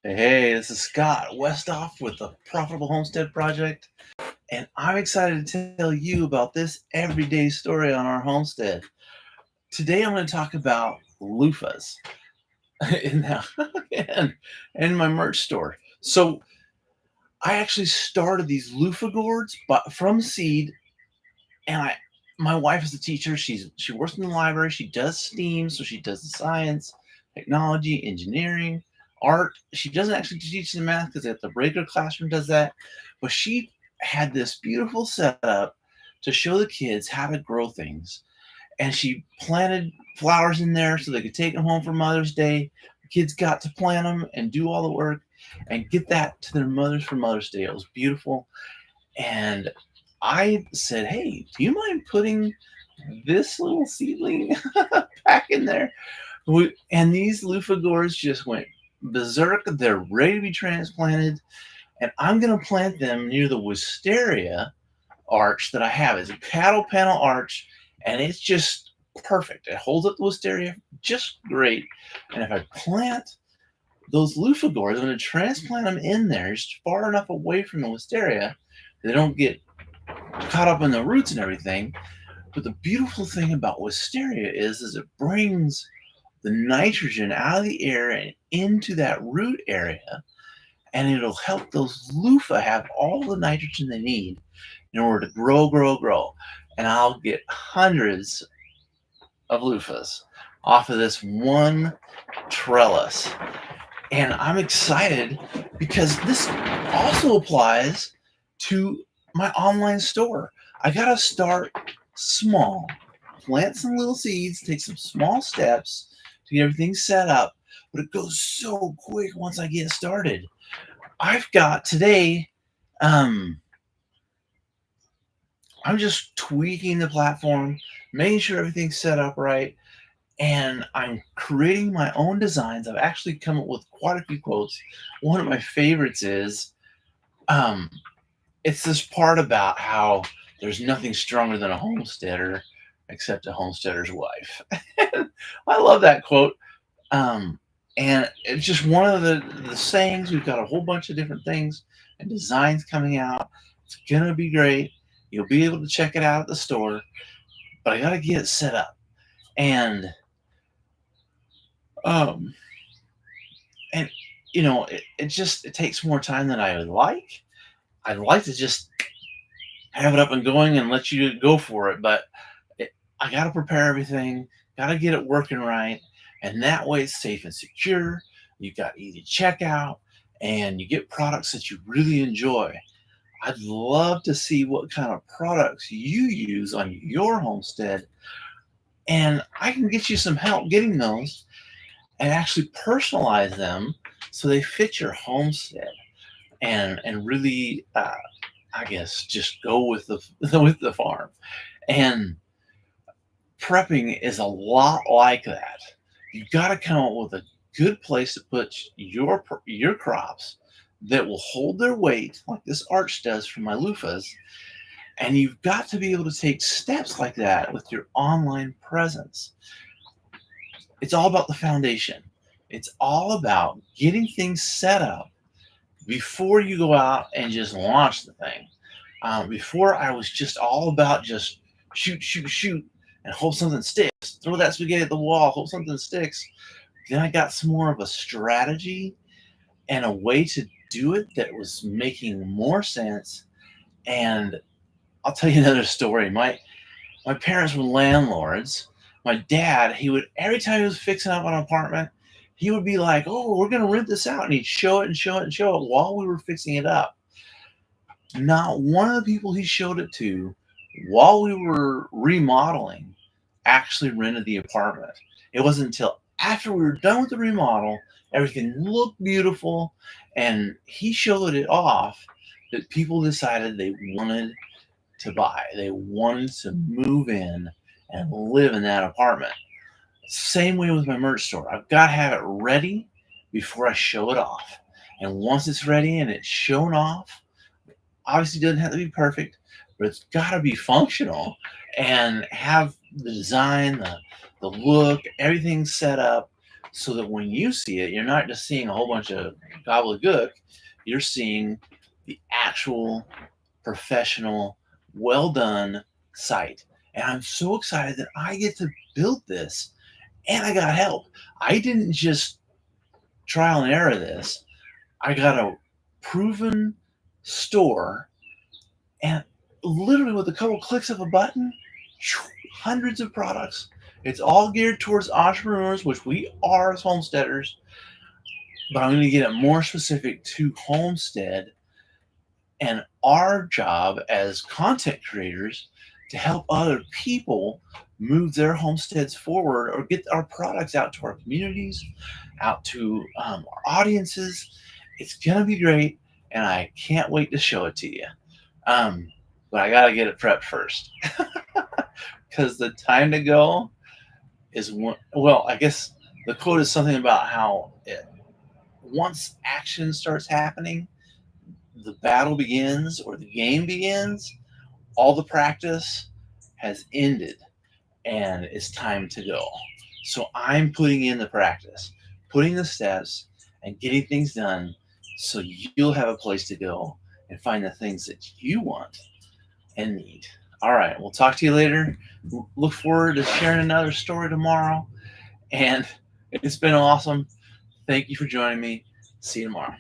Hey, this is Scott Westoff with the Profitable Homestead Project, and I'm excited to tell you about this everyday story on our homestead. Today, I'm going to talk about loofahs in, and, and my merch store. So, I actually started these loofah gourds but from seed, and my wife is a teacher. She works in the library. She does STEAM, so she does the science, technology, engineering, art. She doesn't actually teach the math because at the regular classroom does that, but she had this beautiful setup to show the kids how to grow things. And she planted flowers in there so they could take them home for Mother's Day. The kids got to plant them and do all the work and get that to their mothers for Mother's Day. It was beautiful. And I said, "Hey, do you mind putting this little seedling back in there?" And these Luffa gourds just went berserk. They're ready to be transplanted, and I'm going to plant them near the wisteria arch that I have. It's a cattle panel arch, and it's just perfect. It holds up the wisteria just great. And if I plant those Luffa gourds, I'm going to transplant them in there just far enough away from the wisteria they don't get caught up in the roots and everything. But the beautiful thing about wisteria is it brings the nitrogen out of the air and into that root area, and it'll help those loofah have all the nitrogen they need in order to grow. And I'll get hundreds of loofahs off of this one trellis. And I'm excited because this also applies to my online store. I got to start small, plant some little seeds, take some small steps to get everything set up, but it goes so quick once I get started. I've got today, I'm just tweaking the platform, making sure everything's set up right, and I'm creating my own designs. I've actually come up with quite a few quotes. One of my favorites is, um, it's this part about how there's nothing stronger than a homesteader except a homesteader's wife. I love that quote. And it's just one of the sayings. We've got a whole bunch of different things and designs coming out. It's going to be great. You'll be able to check it out at the store, but I got to get it set up. And, um, and it takes more time than I would like. I'd like to just have it up and going and let you go for it. But I got to prepare everything, got to get it working right. And that way it's safe and secure. You've got easy checkout and you get products that you really enjoy. I'd love to see what kind of products you use on your homestead. And I can get you some help getting those and actually personalize them so they fit your homestead and really I guess just go with the with the farm. And prepping is a lot like that. You got to come up with a good place to put your crops that will hold their weight, like this arch does for my loofahs. And you've got to be able to take steps like that with your online presence. It's all about the foundation. It's all about getting things set up before you go out and just launch the thing. Before I was just all about just shoot, and hope something sticks. Throw that spaghetti at the wall, hope something sticks. Then I got some more of a strategy and a way to do it that was making more sense. And I'll tell you another story. My parents were landlords. My dad, he would every time he was fixing up an apartment, he would be like, "Oh, we're gonna rent this out," and he'd show it and show it and show it while we were fixing it up. Not one of the people he showed it to while we were remodeling actually rented the apartment. It wasn't until after we were done with the remodel, everything looked beautiful, and he showed it off that people decided they wanted to buy. They wanted to move in and live in that apartment. Same way with my merch store. I've got to have it ready before I show it off. And once it's ready and it's shown off, obviously it doesn't have to be perfect, but it's got to be functional and have the design, the look, everything set up so that when you see it, you're not just seeing a whole bunch of gobbledygook. You're seeing the actual professional, well done site. And I'm so excited that I get to build this and I got help. I didn't just trial and error this. I got a proven store, and literally with a couple clicks of a button, hundreds of products. It's all geared towards entrepreneurs, which we are as homesteaders, but I'm going to get it more specific to homestead and our job as content creators to help other people move their homesteads forward or get our products out to our communities, out to our audiences. It's going to be great, and I can't wait to show it to you. Um, but I got to get it prepped first because the time to go is well, I guess the quote is something about how once action starts happening, the battle begins or the game begins, all the practice has ended and it's time to go. So I'm putting in the practice, putting the steps, and getting things done so you'll have a place to go and find the things that you want and need. All right, we'll talk to you later. Look forward to sharing another story tomorrow. And it's been awesome. Thank you for joining me. See you tomorrow.